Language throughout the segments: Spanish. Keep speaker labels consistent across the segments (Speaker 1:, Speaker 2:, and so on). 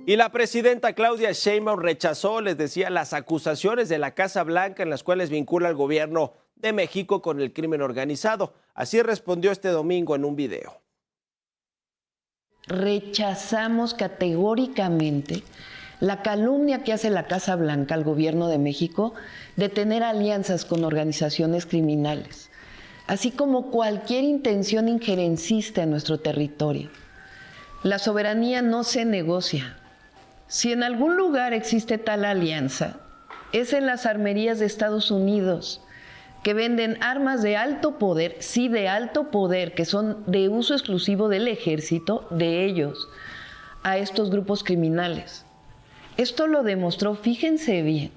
Speaker 1: Y la presidenta Claudia Sheinbaum rechazó, les decía, las acusaciones de la Casa Blanca en las cuales vincula al gobierno de México con el crimen organizado. Así respondió este domingo en un video.
Speaker 2: Rechazamos categóricamente la calumnia que hace la Casa Blanca al gobierno de México de tener alianzas con organizaciones criminales, así como cualquier intención injerencista en nuestro territorio. La soberanía no se negocia. Si en algún lugar existe tal alianza, es en las armerías de Estados Unidos, que venden armas de alto poder, sí, de alto poder, que son de uso exclusivo del ejército, de ellos, a estos grupos criminales. Esto lo demostró, fíjense bien,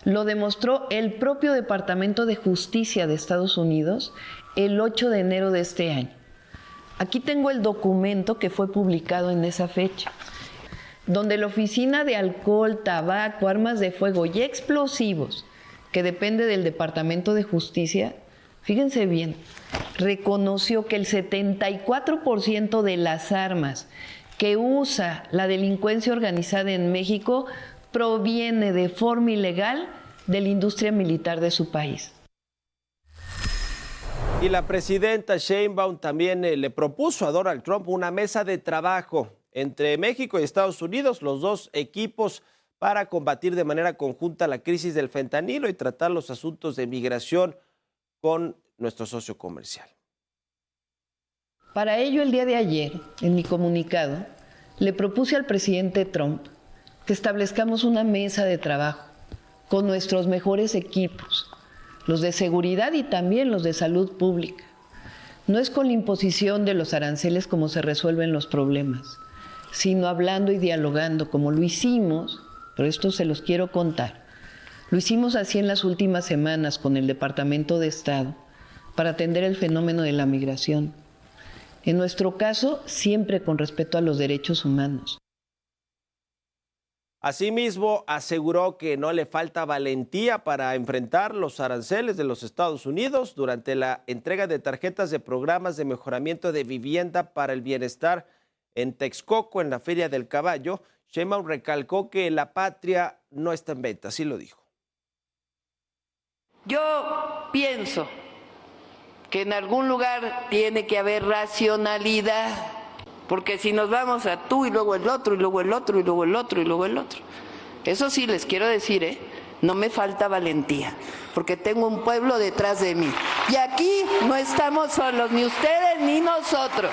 Speaker 2: lo demostró el propio Departamento de Justicia de Estados Unidos el 8 de enero de este año. Aquí tengo el documento que fue publicado en esa fecha, donde la Oficina de Alcohol, Tabaco, Armas de Fuego y Explosivos, que depende del Departamento de Justicia, fíjense bien, reconoció que el 74% de las armas que usa la delincuencia organizada en México proviene de forma ilegal de la industria militar de su país.
Speaker 1: Y la presidenta Sheinbaum también le propuso a Donald Trump una mesa de trabajo entre México y Estados Unidos, los dos equipos, para combatir de manera conjunta la crisis del fentanilo y tratar los asuntos de migración con nuestro socio comercial.
Speaker 2: Para ello, el día de ayer, en mi comunicado, le propuse al presidente Trump que establezcamos una mesa de trabajo con nuestros mejores equipos, los de seguridad y también los de salud pública. No es con la imposición de los aranceles como se resuelven los problemas, sino hablando y dialogando, como lo hicimos, pero esto se los quiero contar. Lo hicimos así en las últimas semanas con el Departamento de Estado para atender el fenómeno de la migración. En nuestro caso, siempre con respeto a los derechos humanos.
Speaker 1: Asimismo, aseguró que no le falta valentía para enfrentar los aranceles de los Estados Unidos durante la entrega de tarjetas de programas de mejoramiento de vivienda para el bienestar en Texcoco, en la Feria del Caballo. Sheinbaum recalcó que la patria no está en venta, así lo dijo.
Speaker 2: Yo pienso que en algún lugar tiene que haber racionalidad, porque si nos vamos a tú y luego el otro, y luego el otro, y luego el otro, y luego el otro. Eso sí les quiero decir, no me falta valentía, porque tengo un pueblo detrás de mí. Y aquí no estamos solos, ni ustedes ni nosotros.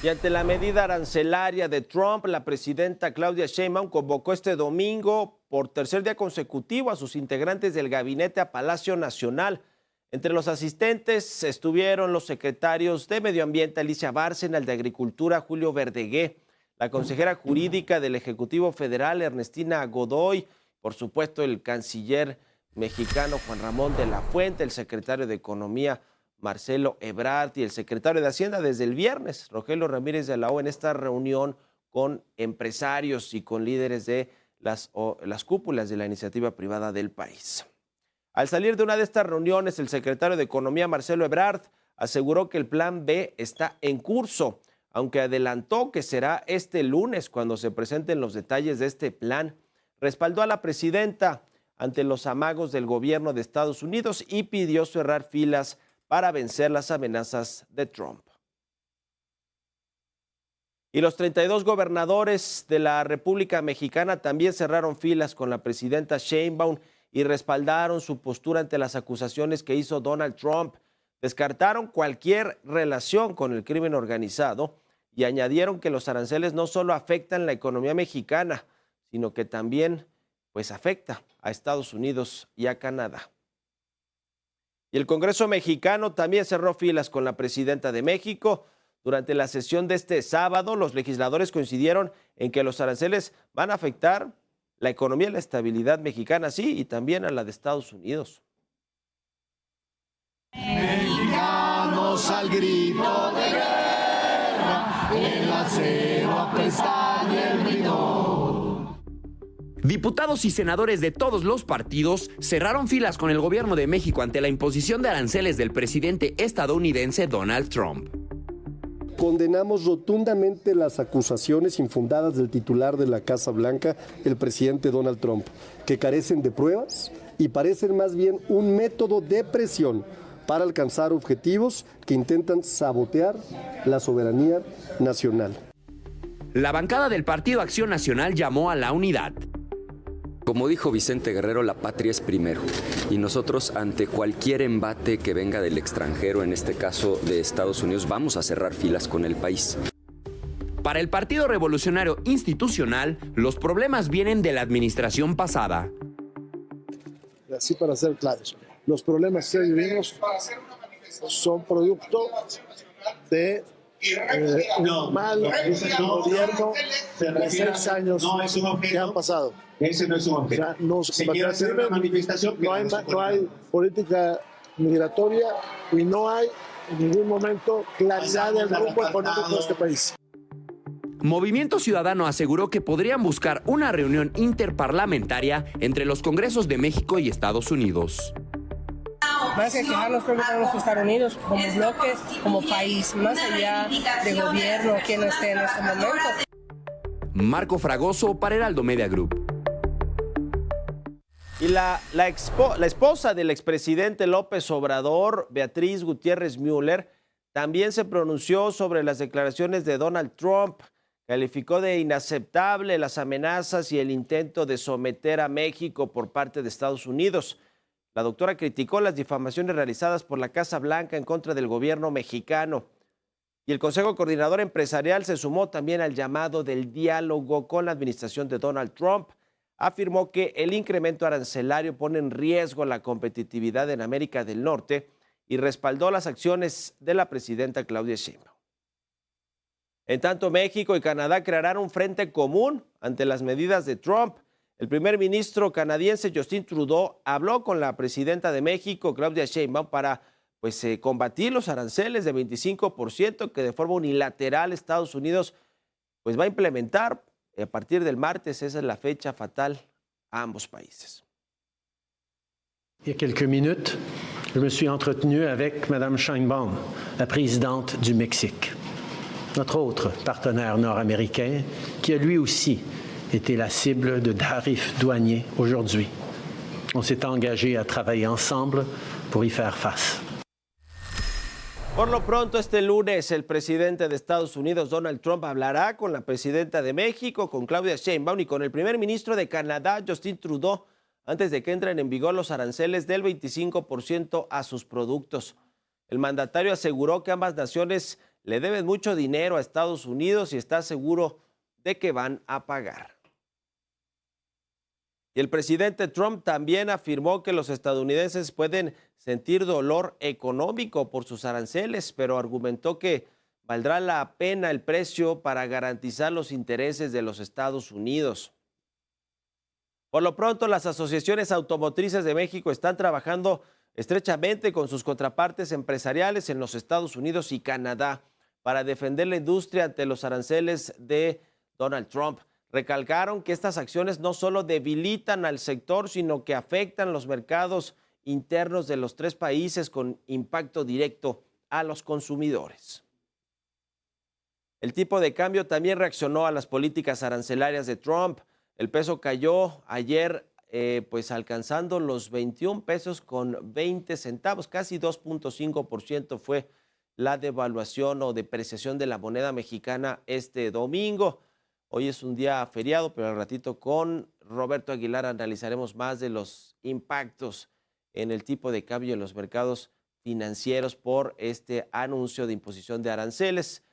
Speaker 1: Y ante la medida arancelaria de Trump, la presidenta Claudia Sheinbaum convocó este domingo por tercer día consecutivo a sus integrantes del gabinete a Palacio Nacional. Entre los asistentes estuvieron los secretarios de Medio Ambiente, Alicia Bárcena, el de Agricultura, Julio Verdegué, la consejera jurídica del Ejecutivo Federal, Ernestina Godoy, por supuesto el canciller mexicano Juan Ramón de la Fuente, el secretario de Economía Marcelo Ebrard y el secretario de Hacienda desde el viernes, Rogelio Ramírez de la O, en esta reunión con empresarios y con líderes de las cúpulas de la iniciativa privada del país. Al salir de una de estas reuniones, el secretario de Economía Marcelo Ebrard aseguró que el plan B está en curso, aunque adelantó que será este lunes cuando se presenten los detalles de este plan. Respaldó a la presidenta ante los amagos del gobierno de Estados Unidos y pidió cerrar filas para vencer las amenazas de Trump. Y los 32 gobernadores de la República Mexicana también cerraron filas con la presidenta Sheinbaum y respaldaron su postura ante las acusaciones que hizo Donald Trump. Descartaron cualquier relación con el crimen organizado y añadieron que los aranceles no solo afectan la economía mexicana, sino que también afecta a Estados Unidos y a Canadá. Y el Congreso mexicano también cerró filas con la presidenta de México. Durante la sesión de este sábado, los legisladores coincidieron en que los aranceles van a afectar la economía y la estabilidad mexicana, sí, y también a la de Estados Unidos.
Speaker 3: Mexicanos al grito de guerra, el acero apesta y el bridón.
Speaker 4: Diputados y senadores de todos los partidos cerraron filas con el gobierno de México ante la imposición de aranceles del presidente estadounidense Donald Trump.
Speaker 5: Condenamos rotundamente las acusaciones infundadas del titular de la Casa Blanca, el presidente Donald Trump, que carecen de pruebas y parecen más bien un método de presión para alcanzar objetivos que intentan sabotear la soberanía nacional.
Speaker 4: La bancada del Partido Acción Nacional llamó a la unidad.
Speaker 6: Como dijo Vicente Guerrero, la patria es primero. Y nosotros, ante cualquier embate que venga del extranjero, en este caso de Estados Unidos, vamos a cerrar filas con el país.
Speaker 4: Para el Partido Revolucionario Institucional, los problemas vienen de la administración pasada.
Speaker 7: Así para ser claros, los problemas que vivimos son producto de un mal gobierno de 6 años que han pasado.
Speaker 3: Ese no es un objeto.
Speaker 7: O sea, no hay política migratoria y no hay en ningún momento claridad del rumbo económico de este país.
Speaker 4: Movimiento Ciudadano aseguró que podrían buscar una reunión interparlamentaria entre los Congresos de México y Estados Unidos.
Speaker 8: Más que quejarnos, creo que tenemos que estar unidos como bloque, como país, más allá de gobierno, quien esté en este momento.
Speaker 4: Marco Fragoso para Heraldo Media Group.
Speaker 1: Y la esposa del expresidente López Obrador, Beatriz Gutiérrez Müller, también se pronunció sobre las declaraciones de Donald Trump. Calificó de inaceptable las amenazas y el intento de someter a México por parte de Estados Unidos. La doctora criticó las difamaciones realizadas por la Casa Blanca en contra del gobierno mexicano. Y el Consejo Coordinador Empresarial se sumó también al llamado del diálogo con la administración de Donald Trump. Afirmó que el incremento arancelario pone en riesgo la competitividad en América del Norte y respaldó las acciones de la presidenta Claudia Sheinbaum. En tanto, México y Canadá crearán un frente común ante las medidas de Trump. El primer ministro canadiense Justin Trudeau habló con la presidenta de México, Claudia Sheinbaum, para combatir los aranceles de 25% que de forma unilateral Estados Unidos va a implementar a partir del martes. Esa es la fecha fatal a ambos países.
Speaker 9: Il y a quelques minutes, je me suis entretenu avec Mme Sheinbaum, la présidente du Mexique, notre autre partenaire nord-américain, qui a lui aussi été la cible de tarifs douaniers aujourd'hui. On s'est engagé à travailler ensemble pour y faire face.
Speaker 1: Por lo pronto, este lunes, el presidente de Estados Unidos, Donald Trump, hablará con la presidenta de México, con Claudia Sheinbaum, y con el primer ministro de Canadá, Justin Trudeau, antes de que entren en vigor los aranceles del 25% a sus productos. El mandatario aseguró que ambas naciones le deben mucho dinero a Estados Unidos y está seguro de que van a pagar. Y el presidente Trump también afirmó que los estadounidenses pueden sentir dolor económico por sus aranceles, pero argumentó que valdrá la pena el precio para garantizar los intereses de los Estados Unidos. Por lo pronto, las asociaciones automotrices de México están trabajando estrechamente con sus contrapartes empresariales en los Estados Unidos y Canadá para defender la industria ante los aranceles de Donald Trump. Recalcaron que estas acciones no solo debilitan al sector, sino que afectan los mercados internos de los tres países con impacto directo a los consumidores. El tipo de cambio también reaccionó a las políticas arancelarias de Trump. El peso cayó ayer alcanzando los 21 pesos con 20 centavos, casi 2.5% fue la devaluación o depreciación de la moneda mexicana este domingo. Hoy es un día feriado, pero al ratito con Roberto Aguilar analizaremos más de los impactos en el tipo de cambio en los mercados financieros por este anuncio de imposición de aranceles.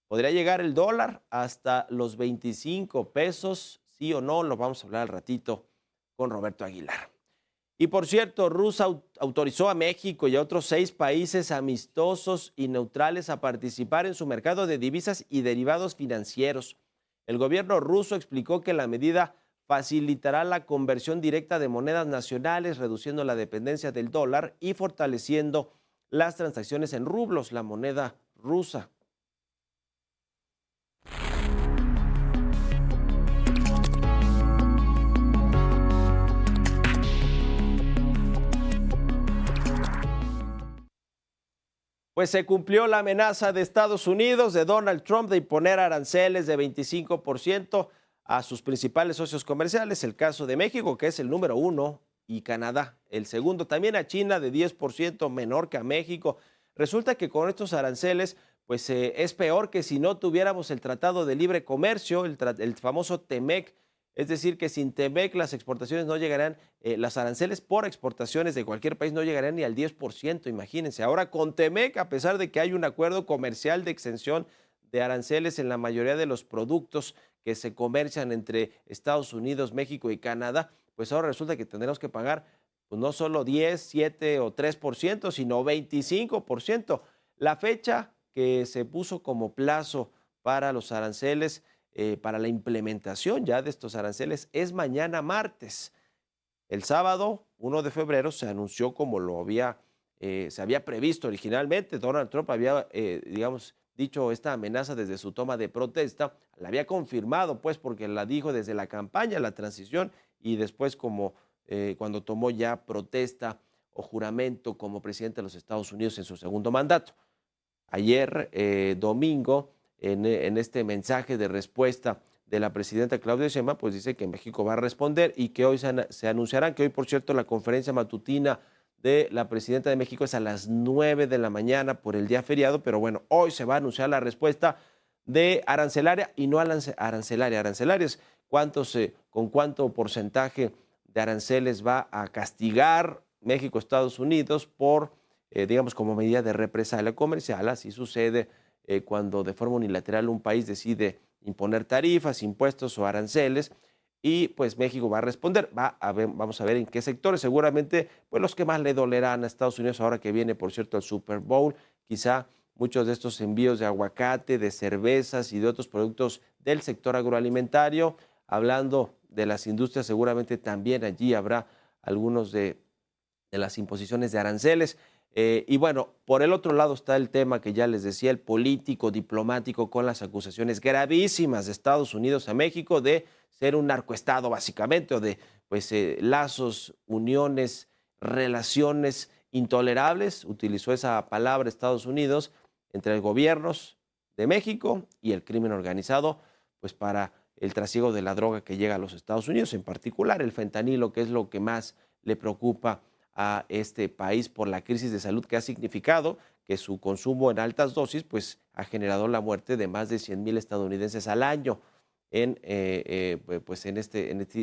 Speaker 1: ¿Podría llegar el dólar hasta los 25 pesos? ¿Sí o no? Lo vamos a hablar al ratito con Roberto Aguilar. Y por cierto, Rusia autorizó a México y a otros 6 países amistosos y neutrales a participar en su mercado de divisas y derivados financieros. El gobierno ruso explicó que la medida facilitará la conversión directa de monedas nacionales, reduciendo la dependencia del dólar y fortaleciendo las transacciones en rublos, la moneda rusa. Pues se cumplió la amenaza de Estados Unidos, de Donald Trump, de imponer aranceles de 25% a sus principales socios comerciales, el caso de México, que es el número 1, y Canadá, el segundo. También a China de 10% menor que a México. Resulta que con estos aranceles, pues es peor que si no tuviéramos el Tratado de Libre Comercio, el famoso TEMEC. Es decir, que sin TEMEC las exportaciones no llegarán, las aranceles por exportaciones de cualquier país no llegarán ni al 10%, imagínense. Ahora con TEMEC, a pesar de que hay un acuerdo comercial de exención de aranceles en la mayoría de los productos que se comercian entre Estados Unidos, México y Canadá, pues ahora resulta que tendremos que pagar pues no solo 10, 7 o 3%, sino 25%. La fecha que se puso como plazo para los aranceles, para la implementación ya de estos aranceles, es mañana martes. El sábado, 1 de febrero, se anunció como se había previsto originalmente. Donald Trump había, dicho esta amenaza desde su toma de protesta, la había confirmado, pues, porque la dijo desde la campaña, la transición, y después cuando tomó ya protesta o juramento como presidente de los Estados Unidos en su segundo mandato. Ayer, domingo, en este mensaje de respuesta de la presidenta Claudia Sheinbaum, pues dice que México va a responder y que hoy se anunciarán, que hoy, por cierto, la conferencia matutina de la presidenta de México es a las 9 de la mañana por el día feriado, pero bueno, hoy se va a anunciar la respuesta de arancelaria y no arancelaria. Arancelarias, con cuánto porcentaje de aranceles va a castigar México, Estados Unidos por, como medida de represalia comercial. Así sucede cuando de forma unilateral un país decide imponer tarifas, impuestos o aranceles, y pues México va a responder. Vamos a ver en qué sectores. Seguramente pues los que más le dolerán a Estados Unidos ahora que viene, por cierto, el Super Bowl. Quizá muchos de estos envíos de aguacate, de cervezas y de otros productos del sector agroalimentario. Hablando de las industrias, seguramente también allí habrá algunos de las imposiciones de aranceles. Y bueno, por el otro lado está el tema que ya les decía, el político, diplomático, con las acusaciones gravísimas de Estados Unidos a México de ser un narcoestado básicamente, o de lazos, uniones, relaciones intolerables. Utilizó esa palabra Estados Unidos entre gobiernos de México y el crimen organizado, pues para el trasiego de la droga que llega a los Estados Unidos, en particular el fentanilo, que es lo que más le preocupa a este país por la crisis de salud que ha significado que su consumo en altas dosis pues ha generado la muerte de más de 100,000 estadounidenses al año en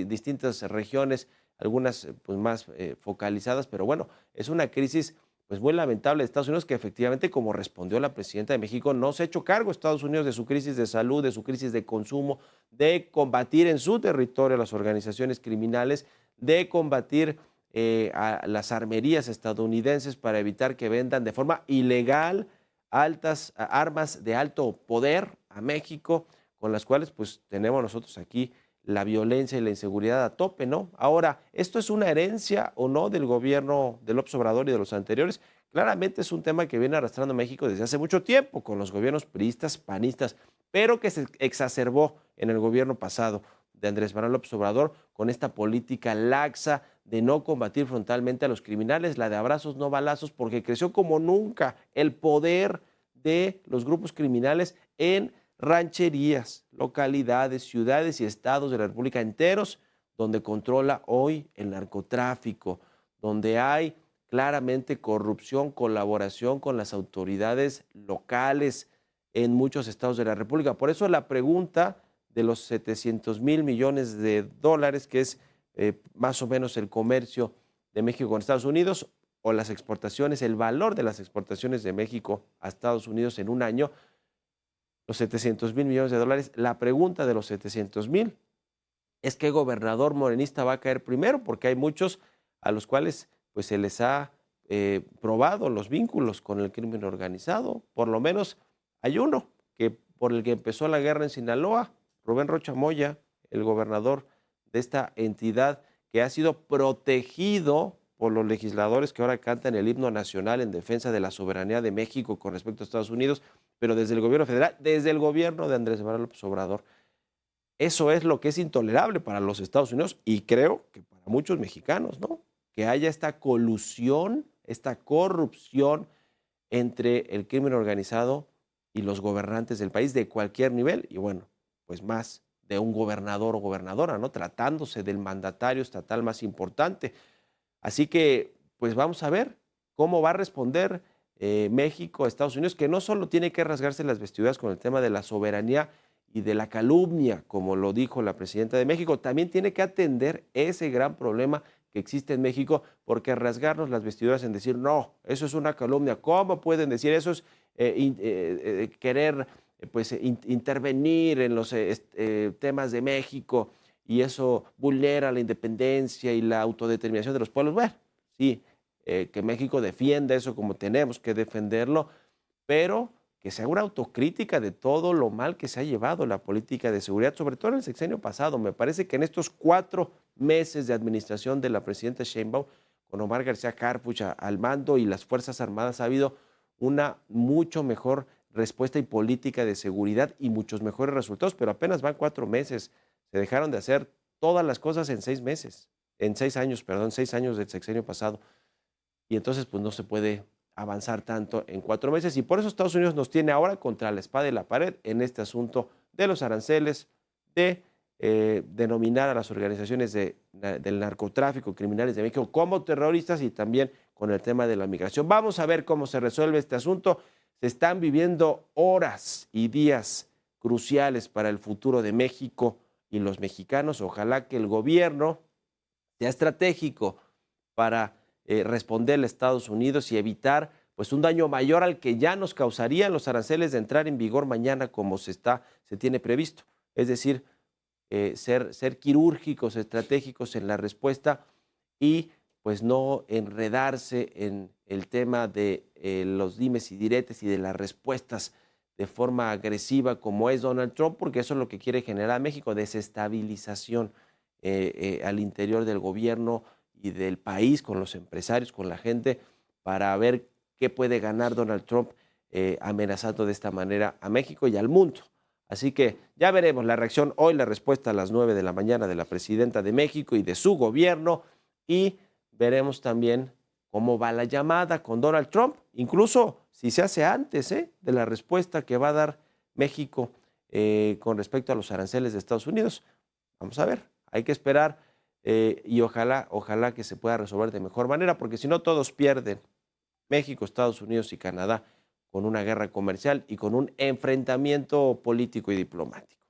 Speaker 1: distintas regiones, algunas pues más focalizadas, pero bueno, es una crisis pues muy lamentable de Estados Unidos, que efectivamente, como respondió la presidenta de México, no se ha hecho cargo Estados Unidos de su crisis de salud, de su crisis de consumo, de combatir en su territorio a las organizaciones criminales, de combatir a las armerías estadounidenses para evitar que vendan de forma ilegal armas de alto poder a México, con las cuales pues tenemos nosotros aquí la violencia y la inseguridad a tope, ¿no? Ahora, ¿esto es una herencia o no del gobierno de López Obrador y de los anteriores? Claramente es un tema que viene arrastrando México desde hace mucho tiempo con los gobiernos priistas, panistas, pero que se exacerbó en el gobierno pasado de Andrés Manuel López Obrador con esta política laxa de no combatir frontalmente a los criminales, la de abrazos no balazos, porque creció como nunca el poder de los grupos criminales en rancherías, localidades, ciudades y estados de la República enteros, donde controla hoy el narcotráfico, donde hay claramente corrupción, colaboración con las autoridades locales en muchos estados de la República. Por eso la pregunta de los 700,000 millones de dólares, que es más o menos el comercio de México con Estados Unidos, o las exportaciones, el valor de las exportaciones de México a Estados Unidos en un año, los 700,000 millones de dólares. La pregunta de los 700,000 es qué gobernador morenista va a caer primero, porque hay muchos a los cuales pues se les ha probado los vínculos con el crimen organizado. Por lo menos hay uno por el que empezó la guerra en Sinaloa, Rubén Rocha Moya, el gobernador de esta entidad, que ha sido protegido por los legisladores que ahora cantan el himno nacional en defensa de la soberanía de México con respecto a Estados Unidos, pero desde el gobierno federal, desde el gobierno de Andrés Manuel López Obrador. Eso es lo que es intolerable para los Estados Unidos y creo que para muchos mexicanos, ¿no? Que haya esta colusión, esta corrupción entre el crimen organizado y los gobernantes del país de cualquier nivel, y bueno, pues más de un gobernador o gobernadora, ¿no? Tratándose del mandatario estatal más importante. Así que, pues vamos a ver cómo va a responder México a Estados Unidos, que no solo tiene que rasgarse las vestiduras con el tema de la soberanía y de la calumnia, como lo dijo la presidenta de México, también tiene que atender ese gran problema que existe en México, porque rasgarnos las vestiduras en decir, no, eso es una calumnia, ¿cómo pueden decir eso? Es querer pues, intervenir en los temas de México y eso vulnera la independencia y la autodeterminación de los pueblos. Bueno, sí, que México defienda eso como tenemos que defenderlo, pero que se haga una autocrítica de todo lo mal que se ha llevado la política de seguridad, sobre todo en el sexenio pasado. Me parece que en estos 4 meses de administración de la presidenta Sheinbaum, con Omar García Harfuch al mando y las Fuerzas Armadas, ha habido una mucho mejor respuesta y política de seguridad y muchos mejores resultados, pero apenas van 4 meses. Se dejaron de hacer todas las cosas en 6 meses, en 6 años, perdón, 6 años del sexenio pasado. Y entonces pues no se puede avanzar tanto en 4 meses, y por eso Estados Unidos nos tiene ahora contra la espada y la pared en este asunto de los aranceles, de denominar a las organizaciones del narcotráfico, criminales de México, como terroristas, y también con el tema de la migración. Vamos a ver cómo se resuelve este asunto. Se están viviendo horas y días cruciales para el futuro de México y los mexicanos. Ojalá que el gobierno sea estratégico para responderle a Estados Unidos y evitar pues un daño mayor al que ya nos causarían los aranceles de entrar en vigor mañana como se tiene previsto. Es decir, ser quirúrgicos, estratégicos en la respuesta y pues no enredarse en el tema de los dimes y diretes y de las respuestas de forma agresiva como es Donald Trump, porque eso es lo que quiere generar México, desestabilización al interior del gobierno y del país, con los empresarios, con la gente, para ver qué puede ganar Donald Trump amenazando de esta manera a México y al mundo. Así que ya veremos la reacción hoy, la respuesta a las 9 de la mañana de la presidenta de México y de su gobierno, y veremos también cómo va la llamada con Donald Trump, incluso si se hace antes de la respuesta que va a dar México con respecto a los aranceles de Estados Unidos. Vamos a ver, hay que esperar y ojalá que se pueda resolver de mejor manera, porque si no todos pierden, México, Estados Unidos y Canadá, con una guerra comercial y con un enfrentamiento político y diplomático.